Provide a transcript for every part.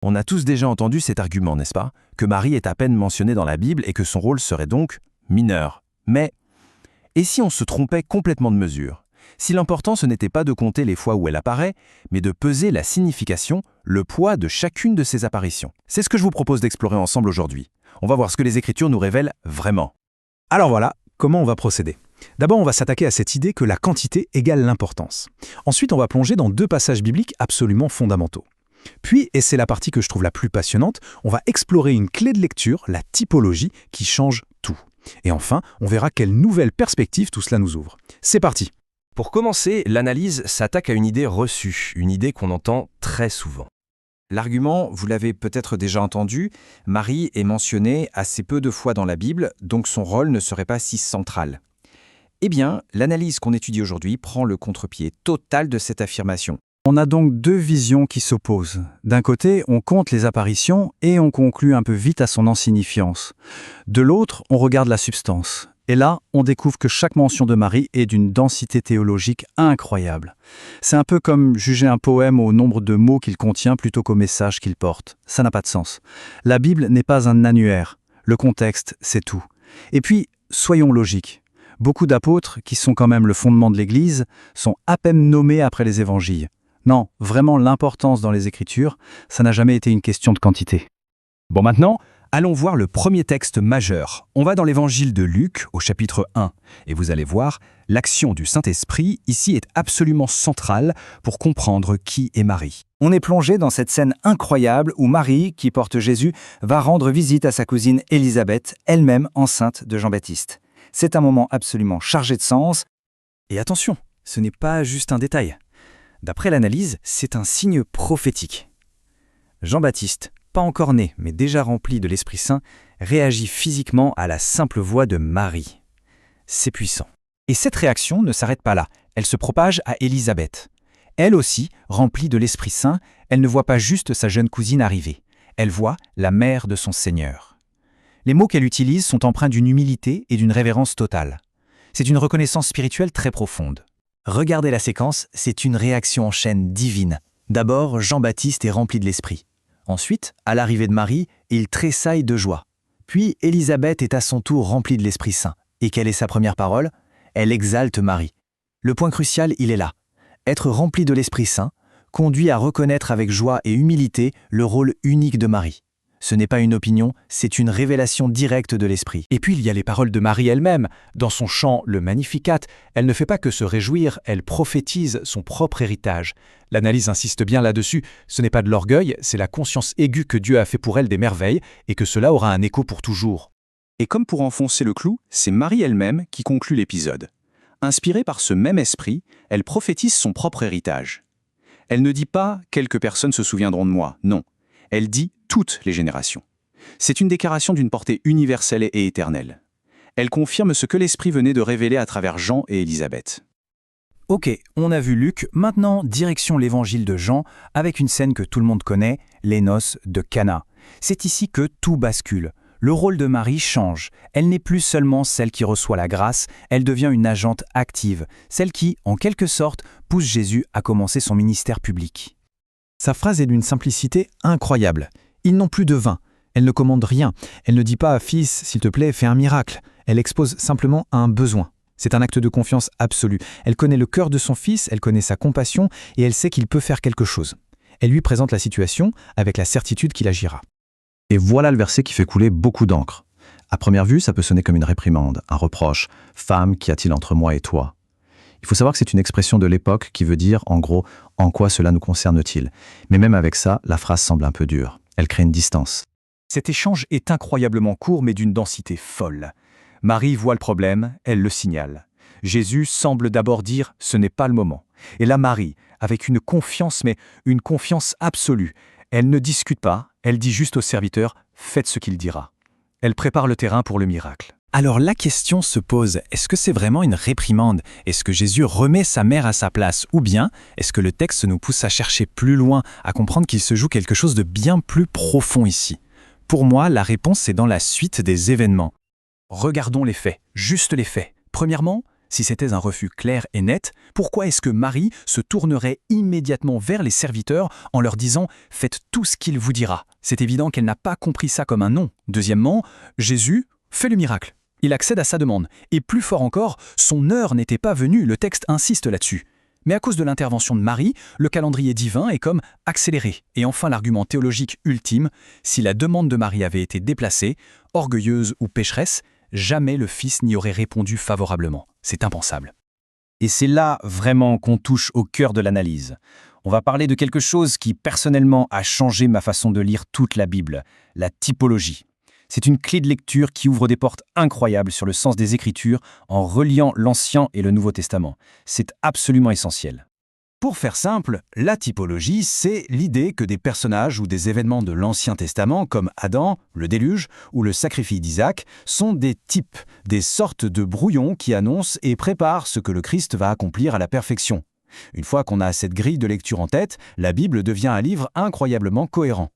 On a tous déjà entendu cet argument, n'est-ce pas? Que Marie est à peine mentionnée dans la Bible et que son rôle serait donc mineur. Mais, et si on se trompait complètement de mesure? Si l'important ce n'était pas de compter les fois où elle apparaît, mais de peser la signification, le poids de chacune de ces apparitions. C'est ce que je vous propose d'explorer ensemble aujourd'hui. On va voir ce que les Écritures nous révèlent vraiment. Alors voilà, comment on va procéder? D'abord, on va s'attaquer à cette idée que la quantité égale l'importance. Ensuite, on va plonger dans 2 passages bibliques absolument fondamentaux. Puis, et c'est la partie que je trouve la plus passionnante, on va explorer une clé de lecture, la typologie, qui change tout. Et enfin, on verra quelle nouvelle perspective tout cela nous ouvre. C'est parti! Pour commencer, l'analyse s'attaque à une idée reçue, une idée qu'on entend très souvent. L'argument, vous l'avez peut-être déjà entendu, Marie est mentionnée assez peu de fois dans la Bible, donc son rôle ne serait pas si central. Eh bien, l'analyse qu'on étudie aujourd'hui prend le contre-pied total de cette affirmation. On a donc 2 visions qui s'opposent. D'un côté, on compte les apparitions et on conclut un peu vite à son insignifiance. De l'autre, on regarde la substance. Et là, on découvre que chaque mention de Marie est d'une densité théologique incroyable. C'est un peu comme juger un poème au nombre de mots qu'il contient plutôt qu'au message qu'il porte. Ça n'a pas de sens. La Bible n'est pas un annuaire. Le contexte, c'est tout. Et puis, soyons logiques. Beaucoup d'apôtres, qui sont quand même le fondement de l'Église, sont à peine nommés après les évangiles. Non, vraiment l'importance dans les Écritures, ça n'a jamais été une question de quantité. Bon, maintenant, allons voir le premier texte majeur. On va dans l'évangile de Luc, au chapitre 1. Et vous allez voir, l'action du Saint-Esprit ici est absolument centrale pour comprendre qui est Marie. On est plongé dans cette scène incroyable où Marie, qui porte Jésus, va rendre visite à sa cousine Élisabeth, elle-même enceinte de Jean-Baptiste. C'est un moment absolument chargé de sens. Et attention, ce n'est pas juste un détail. D'après l'analyse, c'est un signe prophétique. Jean-Baptiste, pas encore né, mais déjà rempli de l'Esprit Saint, réagit physiquement à la simple voix de Marie. C'est puissant. Et cette réaction ne s'arrête pas là, elle se propage à Élisabeth. Elle aussi, remplie de l'Esprit Saint, elle ne voit pas juste sa jeune cousine arriver, elle voit la mère de son Seigneur. Les mots qu'elle utilise sont empreints d'une humilité et d'une révérence totale. C'est une reconnaissance spirituelle très profonde. Regardez la séquence, c'est une réaction en chaîne divine. D'abord, Jean-Baptiste est rempli de l'Esprit. Ensuite, à l'arrivée de Marie, il tressaille de joie. Puis, Élisabeth est à son tour remplie de l'Esprit Saint. Et quelle est sa première parole? Elle exalte Marie. Le point crucial, il est là. Être rempli de l'Esprit Saint conduit à reconnaître avec joie et humilité le rôle unique de Marie. Ce n'est pas une opinion, c'est une révélation directe de l'Esprit. Et puis il y a les paroles de Marie elle-même. Dans son chant, le Magnificat, elle ne fait pas que se réjouir, elle prophétise son propre héritage. L'analyse insiste bien là-dessus, ce n'est pas de l'orgueil, c'est la conscience aiguë que Dieu a fait pour elle des merveilles et que cela aura un écho pour toujours. Et comme pour enfoncer le clou, c'est Marie elle-même qui conclut l'épisode. Inspirée par ce même esprit, elle prophétise son propre héritage. Elle ne dit pas « quelques personnes se souviendront de moi », non. Elle dit « toutes les générations ». C'est une déclaration d'une portée universelle et éternelle. Elle confirme ce que l'Esprit venait de révéler à travers Jean et Élisabeth. Ok, on a vu Luc, maintenant direction l'évangile de Jean, avec une scène que tout le monde connaît, les noces de Cana. C'est ici que tout bascule. Le rôle de Marie change. Elle n'est plus seulement celle qui reçoit la grâce, elle devient une agente active, celle qui, en quelque sorte, pousse Jésus à commencer son ministère public. Sa phrase est d'une simplicité incroyable. Ils n'ont plus de vin. Elle ne commande rien. Elle ne dit pas « Fils, s'il te plaît, fais un miracle ». Elle expose simplement un besoin. C'est un acte de confiance absolue. Elle connaît le cœur de son fils, elle connaît sa compassion et elle sait qu'il peut faire quelque chose. Elle lui présente la situation avec la certitude qu'il agira. Et voilà le verset qui fait couler beaucoup d'encre. À première vue, ça peut sonner comme une réprimande, un reproche. « Femme, qu'y a-t-il entre moi et toi ?» Il faut savoir que c'est une expression de l'époque qui veut dire, en gros, « en quoi cela nous concerne-t-il » Mais même avec ça, la phrase semble un peu dure. Elle crée une distance. Cet échange est incroyablement court mais d'une densité folle. Marie voit le problème, elle le signale. Jésus semble d'abord dire « ce n'est pas le moment ». Et là Marie, avec une confiance, mais une confiance absolue, elle ne discute pas, elle dit juste au serviteur « faites ce qu'il dira ». Elle prépare le terrain pour le miracle. Alors la question se pose, est-ce que c'est vraiment une réprimande? Est-ce que Jésus remet sa mère à sa place? Ou bien, est-ce que le texte nous pousse à chercher plus loin, à comprendre qu'il se joue quelque chose de bien plus profond ici? Pour moi, la réponse est dans la suite des événements. Regardons les faits, juste les faits. Premièrement, Si c'était un refus clair et net, pourquoi est-ce que Marie se tournerait immédiatement vers les serviteurs en leur disant « Faites tout ce qu'il vous dira ». C'est évident qu'elle n'a pas compris ça comme un non. Deuxièmement, Jésus fait le miracle. Il accède à sa demande. Et plus fort encore, son heure n'était pas venue, le texte insiste là-dessus. Mais à cause de l'intervention de Marie, le calendrier divin est comme accéléré. Et enfin l'argument théologique ultime, si la demande de Marie avait été déplacée, orgueilleuse ou pécheresse, jamais le Fils n'y aurait répondu favorablement. C'est impensable. Et c'est là vraiment qu'on touche au cœur de l'analyse. On va parler de quelque chose qui personnellement a changé ma façon de lire toute la Bible, la typologie. C'est une clé de lecture qui ouvre des portes incroyables sur le sens des Écritures en reliant l'Ancien et le Nouveau Testament. C'est absolument essentiel. Pour faire simple, la typologie, c'est l'idée que des personnages ou des événements de l'Ancien Testament, comme Adam, le déluge ou le sacrifice d'Isaac, sont des types, des sortes de brouillons qui annoncent et préparent ce que le Christ va accomplir à la perfection. Une fois qu'on a cette grille de lecture en tête, la Bible devient un livre incroyablement cohérent.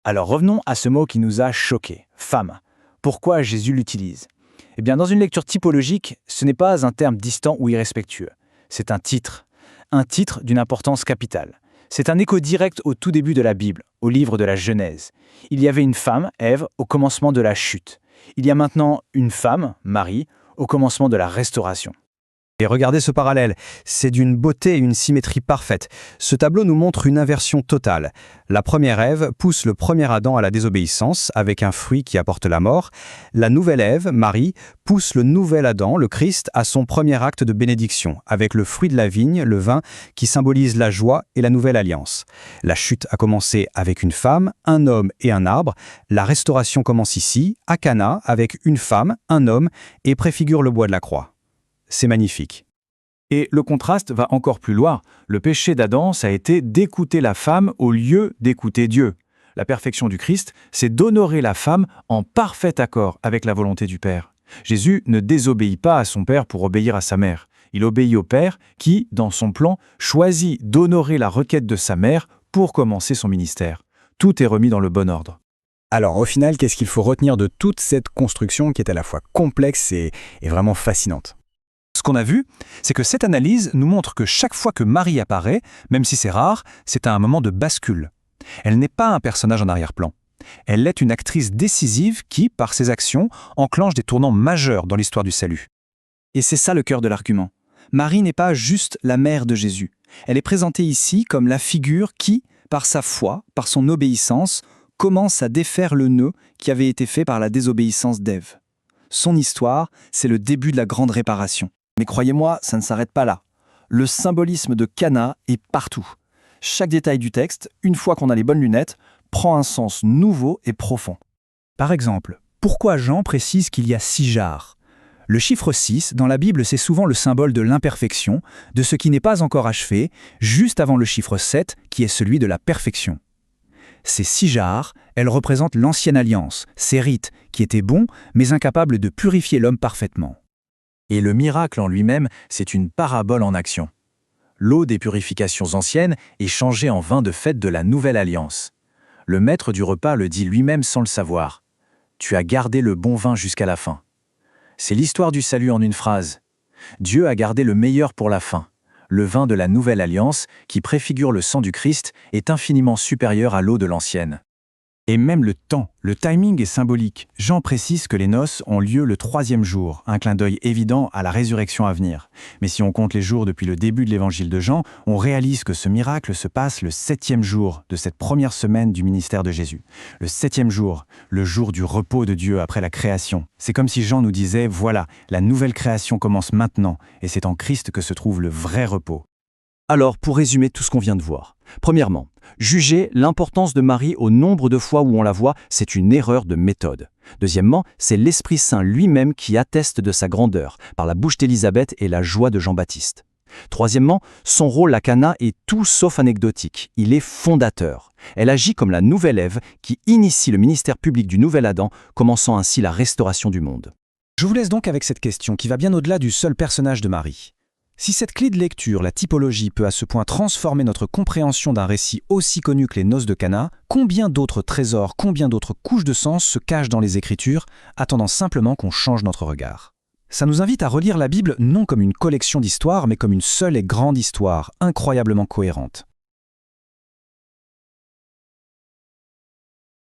Alors revenons à ce mot qui nous a choqués, femme. Pourquoi Jésus l'utilise ? Eh bien, dans une lecture typologique, ce n'est pas un terme distant ou irrespectueux. C'est un titre d'une importance capitale. C'est un écho direct au tout début de la Bible, au livre de la Genèse. Il y avait une femme, Ève, au commencement de la chute. Il y a maintenant une femme, Marie, au commencement de la restauration. Et regardez ce parallèle, c'est d'une beauté et une symétrie parfaite. Ce tableau nous montre une inversion totale. La première Ève pousse le premier Adam à la désobéissance avec un fruit qui apporte la mort. La nouvelle Ève, Marie, pousse le nouvel Adam, le Christ, à son premier acte de bénédiction avec le fruit de la vigne, le vin, qui symbolise la joie et la nouvelle alliance. La chute a commencé avec une femme, un homme et un arbre. La restauration commence ici, à Cana, avec une femme, un homme et préfigure le bois de la croix. C'est magnifique. Et le contraste va encore plus loin. Le péché d'Adam, ça a été d'écouter la femme au lieu d'écouter Dieu. La perfection du Christ, c'est d'honorer la femme en parfait accord avec la volonté du Père. Jésus ne désobéit pas à son Père pour obéir à sa mère. Il obéit au Père qui, dans son plan, choisit d'honorer la requête de sa mère pour commencer son ministère. Tout est remis dans le bon ordre. Alors au final, qu'est-ce qu'il faut retenir de toute cette construction qui est à la fois complexe et vraiment fascinante ? Ce qu'on a vu, c'est que cette analyse nous montre que chaque fois que Marie apparaît, même si c'est rare, c'est à un moment de bascule. Elle n'est pas un personnage en arrière-plan. Elle est une actrice décisive qui, par ses actions, enclenche des tournants majeurs dans l'histoire du salut. Et c'est ça le cœur de l'argument. Marie n'est pas juste la mère de Jésus. Elle est présentée ici comme la figure qui, par sa foi, par son obéissance, commence à défaire le nœud qui avait été fait par la désobéissance d'Ève. Son histoire, c'est le début de la grande réparation. Mais croyez-moi, ça ne s'arrête pas là. Le symbolisme de Cana est partout. Chaque détail du texte, une fois qu'on a les bonnes lunettes, prend un sens nouveau et profond. Par exemple, pourquoi Jean précise qu'il y a 6 jarres ? Le chiffre 6, dans la Bible, c'est souvent le symbole de l'imperfection, de ce qui n'est pas encore achevé, juste avant le chiffre 7, qui est celui de la perfection. Ces 6 jarres, elles représentent l'ancienne alliance, ces rites qui étaient bons, mais incapables de purifier l'homme parfaitement. Et le miracle en lui-même, c'est une parabole en action. L'eau des purifications anciennes est changée en vin de fête de la nouvelle alliance. Le maître du repas le dit lui-même sans le savoir. « Tu as gardé le bon vin jusqu'à la fin ». C'est l'histoire du salut en une phrase. Dieu a gardé le meilleur pour la fin. Le vin de la nouvelle alliance, qui préfigure le sang du Christ, est infiniment supérieur à l'eau de l'ancienne. Et même le temps, le timing est symbolique. Jean précise que les noces ont lieu le 3e jour, un clin d'œil évident à la résurrection à venir. Mais si on compte les jours depuis le début de l'évangile de Jean, on réalise que ce miracle se passe le 7e jour de cette première semaine du ministère de Jésus. Le 7e jour, le jour du repos de Dieu après la création. C'est comme si Jean nous disait, voilà, la nouvelle création commence maintenant, et c'est en Christ que se trouve le vrai repos. Alors, pour résumer tout ce qu'on vient de voir. Premièrement, juger l'importance de Marie au nombre de fois où on la voit, c'est une erreur de méthode. Deuxièmement, c'est l'Esprit Saint lui-même qui atteste de sa grandeur, par la bouche d'Élisabeth et la joie de Jean-Baptiste. Troisièmement, son rôle à Cana est tout sauf anecdotique. Il est fondateur. Elle agit comme la nouvelle Ève qui initie le ministère public du nouvel Adam, commençant ainsi la restauration du monde. Je vous laisse donc avec cette question qui va bien au-delà du seul personnage de Marie. Si cette clé de lecture, la typologie, peut à ce point transformer notre compréhension d'un récit aussi connu que les noces de Cana, combien d'autres trésors, combien d'autres couches de sens se cachent dans les Écritures, attendant simplement qu'on change notre regard ? Ça nous invite à relire la Bible non comme une collection d'histoires, mais comme une seule et grande histoire, incroyablement cohérente.